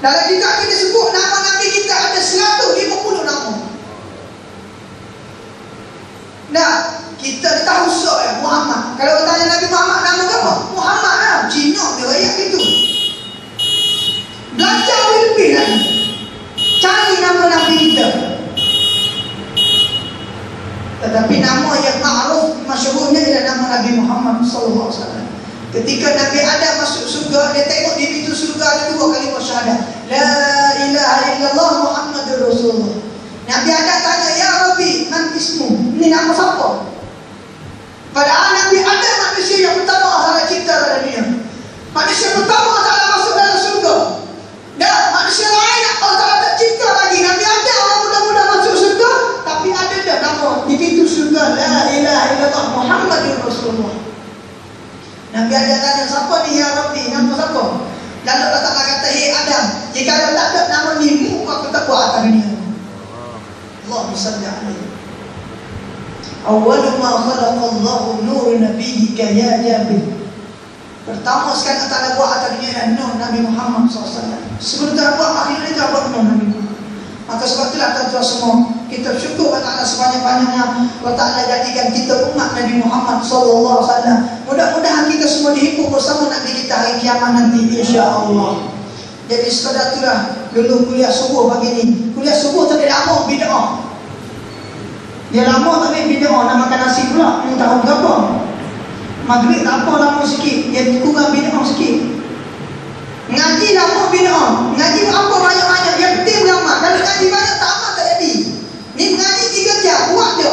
Dalam kitab ini disebut nama Nabi kita ada 150 nama. Nah, kita tahu soal Muhammad. Kalau bertanya Nabi Muhammad nama apa? Muhammad lah. Cina dia rakyat itu. Belajar lebih lagi. Cari nama Nabi kita. Tetapi nama yang ma'ruf masyhurnya ialah nama Nabi Muhammad sallallahu alaihi wasallam. Ketika Nabi Adam masuk surga, dia tengok di pintu surga ada 2 kalimah syahadat. La ilaha illallah Muhammadur Rasulullah. Nabi Adam tanya, "Ya Rabbi, man ismu?" Ini nama siapa? Padahal Nabi Adam manusia yang pertama Allah cipta dalam dunia. Manusia pertama Allah masuk dalam surga. Dan manusia lain Allah Ta'ala tak cipta lagi. Nabi Adam orang muda-muda masuk surga, tapi ada dah nama di pintu surga, la ilaha illallah Muhammadur Rasulullah. Nabi Adam tanya, siapa ni ya Rabbi? Nama siapa? Lalu Allah Ta'ala kata, "Hei Adam, jika tak ada nama ni, aku tak buat atas dunia." Allahumma salli alaihi. Awwalu ma khalaqa Allahu nur nabiyyika ya Jabir. Pertama sekali Allah Ta'ala buat atas dunia adalah Nuh Nabi Muhammad SAW. Sebelum Tuhan buat akhirnya Dia buat Nuh Nabi Muhammad. Maka sebab itulah tuan-tuan semua, kita syukur Allah Ta'ala sebanyak-banyaknya Allah Ta'ala jadikan kita umat Nabi Muhammad SAW. Mudah-mudahan kita semua dihimpun bersama Nabi kita hari kiamat nanti, insya-Allah. Jadi sekadar itulah dulu kuliah subuh pagi ni. Kuliah subuh tak ada lama bid'ah. Dia lama tak ada bid'ah, nak makan nasi pula, ni tahu berapa. Maghrib tak apa lama sikit, dia kurang bid'ah sikit. Ngaji lama bid'ah, ngaji apa banyak-banyak, yang penting beramal. Kalau ngaji banyak tak amal tak jadi. Ni ngaji 3 jam, buat je.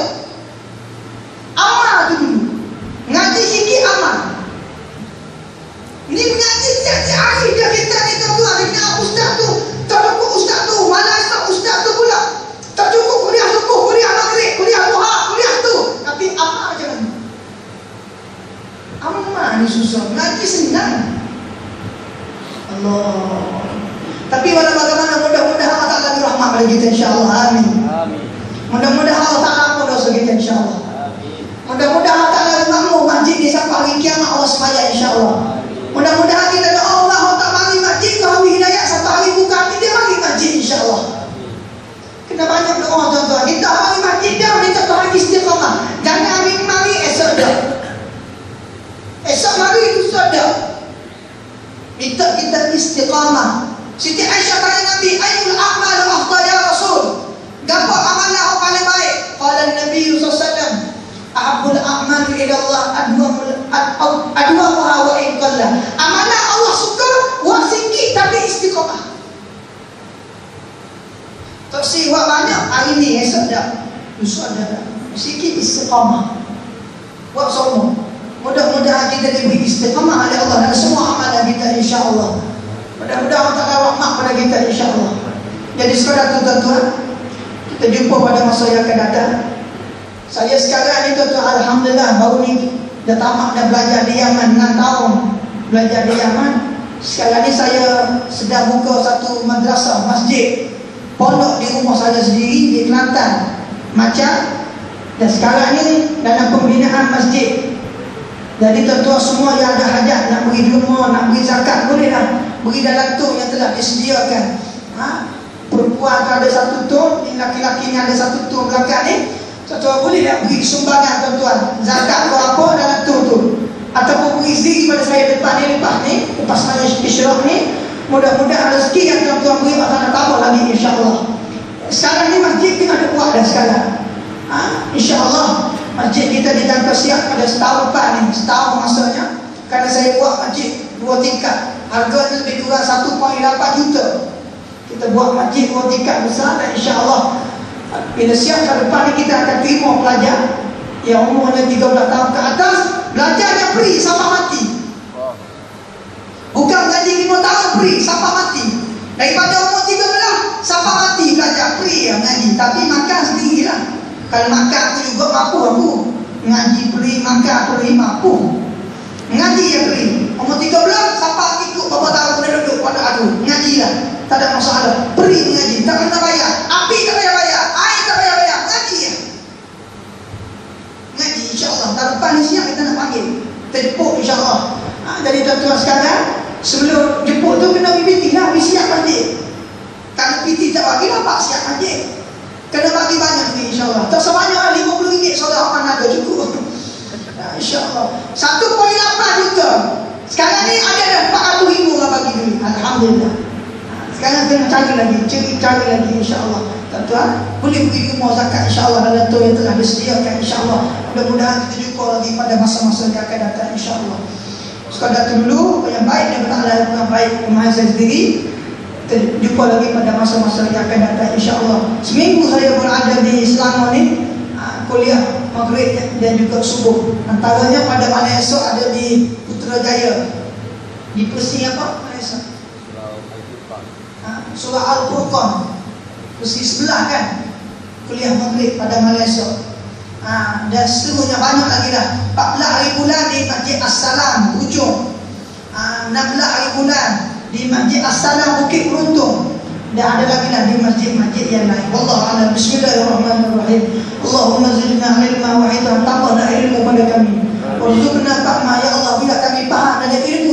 Amal tu dulu. Ngaji sikit amal. Ni mengaji setiap hari dia kita ni tuan-tuan. Dia kena ustaz tu, tak cukup ustaz tu, mana esok ustaz tu pula. Tak cukup kuliah subuh, kuliah maghrib, kuliah duha, kuliah tu. Tapi amal je kan. Amal ni susah, ngaji senang. Allah. Tapi walau bagaimana, mudah-mudahan Allah Ta'ala berrahmat pada kita, insya-Allah. Amin. Amin. Mudah-mudahan Allah Ta'ala ampun dosa kita, insya-Allah. Amin. Mudah-mudahan Allah Ta'ala makmur masjid ni sampai hari kiamat Allah semaya, insya-Allah. Mudah-mudahan kita doa Allah tak bagi masjid tu hari hidayah, satu hari buka hati dia bagi masjid, insya-Allah. Kena banyak doa tuan-tuan. Kita hari masjid dia, minta tu hari istiqamah. Jangan hari mari esok dia. Esok mari tu dia. Minta kita istiqamah. Siti Aisyah tanya Nabi, ayyul a'malu afdal ya Rasul? Gapo amalan yang paling baik? Qala Nabi sallallahu alaihi wasallam, ahabbul a'mal ila Allah adwamuha wa in qalla. Amalan Allah suka buat sikit tapi istiqamah. Tak si buat banyak hari ni, esok dah, lusa dah. Sikit istiqamah. Buat semua. Mudah-mudahan kita diberi istiqamah oleh Allah dalam semua amalan kita, insya-Allah. Mudah-mudahan Allah Ta'ala rahmat pada kita, insya-Allah. Jadi sekadar tuan-tuan, kita jumpa pada masa yang akan datang. Saya sekarang ni tuan-tuan, alhamdulillah baru ni dah tamat dah belajar di Yaman 6 tahun belajar di Yaman. Sekarang ni saya sedang buka satu madrasah, masjid, pondok di rumah saya sendiri di Kelantan, Macam. Dan sekarang ni dalam pembinaan masjid. Jadi tuan-tuan semua yang ada hajat nak beri rumah, nak beri zakat, bolehlah beri dalam tong yang telah disediakan. Perempuan tu ada satu tong, laki-laki ni ada satu tong belakang ni. Tuan-tuan bolehlah beri sumbangan tuan-tuan, zakat atau apa dalam tong tu. Ataupun beri sendiri pada saya lepas ni, lepas saya isyrak ni. Mudah-mudahan rezeki yang tuan-tuan beri akan tambah lagi, insya-Allah. Sekarang ni masjid kita ada buat dah sekarang. InsyaAllah masjid kita ditangkap siap pada setahun depan ni. Setahun masanya. Kerana saya buat masjid 2 tingkat, harganya lebih kurang 1.8 juta. Kita buat masjid 2 tingkat besar. Dan insyaAllah bila siap ke depan ni kita akan terima pelajar yang umurnya 13 tahun ke atas. Belajarnya free sampai mati. Bukan gaji 5 tahun free sampai mati. Daripada umur 13 sampai mati belajar free yang ngaji. Tapi makan sendirilah. Kalau makan aku juga mampu aku. Ngaji free, makan free, mampu. Ngaji yang free. Umur 13 sampai ikut berapa tahun kena duduk pada aku. Ngajilah. Tak ada masalah. Free mengaji. Tak kena bayar. Api tak payah bayar. Air tak payah bayar. Ngaji ya. Ngaji insya-Allah. Tahun depan ni siap kita nak panggil. Kita jemput insya-Allah. Jadi tuan-tuan sekalian, sebelum jemput tu kena PPT lah. Siap panggil. Kalau PT tak bagi lah, Pak siap panggil. Kena bagi banyak ni insya-Allah. Tak sebanyak RM50 saudara mana ada cukup. InsyaAllah 1.8 juta. Sekarang ni ada dah 400,000 orang bagi duit. Alhamdulillah. Sekarang kena cari lagi insyaAllah. Tuan-tuan boleh beri rumah zakat insyaAllah dalam tu yang telah disediakan insyaAllah. Mudah-mudahan kita jumpa lagi pada masa-masa yang akan datang insyaAllah. Sekadar tu dulu yang baik daripada Allah yang baik kemahiran saya sendiri. Kita jumpa lagi pada masa-masa yang akan datang insyaAllah. Seminggu saya berada di Selangor ni, kuliah maghrib dan juga subuh. Antaranya pada malam esok ada di Putrajaya. Di Persi apa? Malam esok Surah Al-Furqan, Persi sebelah kan. Kuliah maghrib pada malam esok. Dan seterusnya banyak lagi dah. 14 hari bulan di Masjid As-Salam Ujung. 16 hari bulan di Masjid As-Salam Bukit Beruntung. Dan ada lagi lah di masjid-masjid yang lain. Wallahu a'lam. Bismillahirrahmanirrahim. Allahumma zidna ilma wa hidayah. Tambahlah ilmu pada kami. Warzuqna fahma ya Allah. Bila kami faham dan ilmu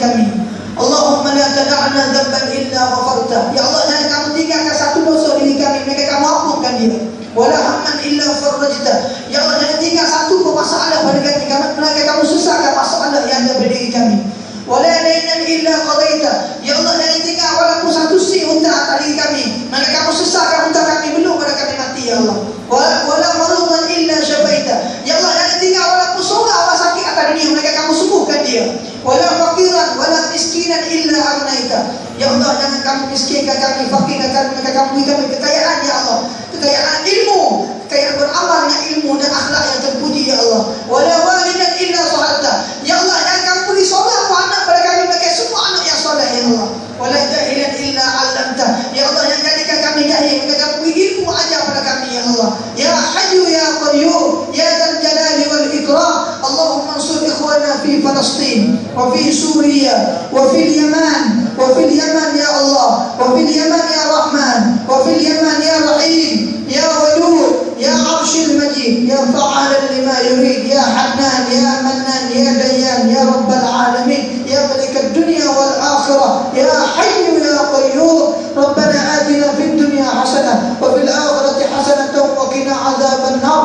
kami. Allahumma la tada'na dhanban illa ghafarta. Ya Allah, jangan kamu tinggalkan satu dosa diri kami maka kamu ampunkan dia. Wala hamman illa farajta. Ya Allah, jangan tinggal satu masalah pada kami maka kamu selesaikan masalah yang ada pada diri kami. Wala dainan illa qadaita. Ya Allah, jangan tinggal walaupun satu si hutang atas diri kami maka kamu selesaikan hutang kami belum pada kami mati ya Allah. Wala marudan illa syafaita. Ya Allah, jangan tinggal walaupun seorang orang sakit atas dunia maka kamu sembuhkan dia. Wala faqiran wala miskinan illa agnaita. Ya Allah, jangan kamu miskinkan kami, fakirkan kami, maka kamu beri kami kekayaan ya Allah. Kekayaan ilmu, kekayaan beramal dengan ilmu dan akhlak yang terpuji ya Allah. Wala walidan illa sahatta. Ya Allah, jangan kamu beri seorang pun anak pada kami maka semua anak yang soleh ya Allah. Wala jahilan illa 'allamta. Ya Allah, jangan jadikan kami jahil maka kamu beri ilmu ajar pada kami ya Allah. Ya Hayyu ya Qayyum ya Dzal Jalali wal Ikram. Allahumma ansur ikhwana fi Palestin wa fi Suriah wa fi Yaman wa fi Yaman ya Allah wa fi Yaman ya Rahman wa fi Yaman ya Rahim ya Wadud ya Arshil Majid ya Fa'alan lima yurid ya Hannan ya Mannan ya Dayyan ya Rabbal Alamin ya Malik ad-dunya wal akhirah ya Hayyu ya Qayyum. Rabbana atina fid dunya hasanah wa fil akhirati hasanah wa qina adzaban nar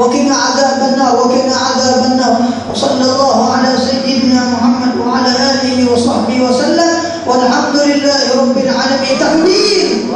وقنا عذاب النار وقنا عذاب النار. وصلى الله على سيدنا محمد وعلى آله وصحبه وسلم والحمد لله رب العالمين. تكبير.